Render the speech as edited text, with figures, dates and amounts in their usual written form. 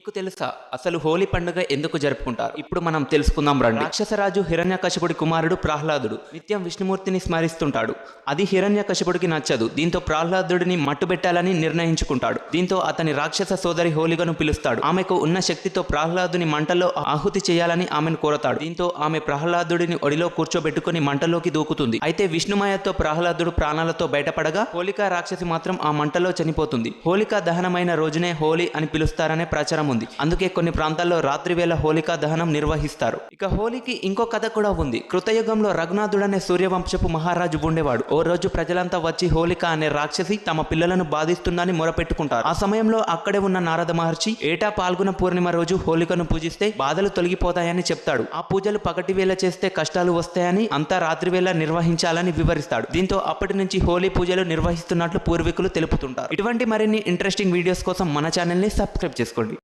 మీకు తెలుసా అసలు హోలీ పండుగ ఎందుకు జరుపుకుంటారు? ఇప్పుడు మనం తెలుసుకుందాం రండి. రాక్షసరాజు హిరణ్యకశిపుడి కుమారుడు ప్రహ్లాదుడు నిత్యం విష్ణుమూర్తిని స్మరిస్తుంటాడు. అది హిరణ్యకశిపుడికి నచ్చదు. దీంతో ప్రహ్లాదుడిని మట్టుబెట్టాలని నిర్ణయించుకుంటాడు. దీంతో అతని రాక్షస సోదరి హోలికను పిలుస్తాడు. ఆమెకు ఉన్న శక్తితో ప్రహ్లాదుని మంటలో ఆహుతి చేయాలని ఆమెను కోరతాడు. దీంతో ఆమె ప్రహ్లాదుడిని ఒడిలో కూర్చోబెట్టుకుని మంటలోకి దూకుతుంది. అయితే విష్ణుమాయతో ప్రహ్లాదుడు ప్రాణాలతో బయటపడగా హోలికా రాక్షసి మాత్రం ఆ మంటలో చనిపోతుంది. హోలికా దహనమైన రోజునే హోలీ అని పిలుస్తారనే ప్రచారం ఉంది. అందుకే కొన్ని ప్రాంతాల్లో రాత్రి వేళ హోలికా దహనం నిర్వహిస్తారు. ఇక హోలీకి ఇంకో కథ కూడా ఉంది. కృతయుగంలో రఘునాథుడనే సూర్యవంశపు మహారాజు ఉండేవాడు. ఓ రోజు ప్రజలంతా వచ్చి హోలిక అనే రాక్షసి తమ పిల్లలను బాధిస్తుందని మొరపెట్టుకుంటారు. ఆ సమయంలో అక్కడే ఉన్న నారద మహర్షి ఏటా పాల్గొన పూర్ణిమ రోజు హోలికను పూజిస్తే బాధలు తొలగిపోతాయని చెప్తాడు. ఆ పూజలు పగటి వేళ చేస్తే కష్టాలు వస్తాయని, అంతా రాత్రి వేళ నిర్వహించాలని వివరిస్తాడు. దీంతో అప్పటి నుంచి హోలీ పూజలు నిర్వహిస్తున్నట్లు పూర్వీకులు తెలుపుతుంటారు. ఇటువంటి మరిన్ని ఇంట్రెస్టింగ్ వీడియోస్ కోసం మన ఛానల్ ని సబ్స్క్రైబ్ చేసుకోండి.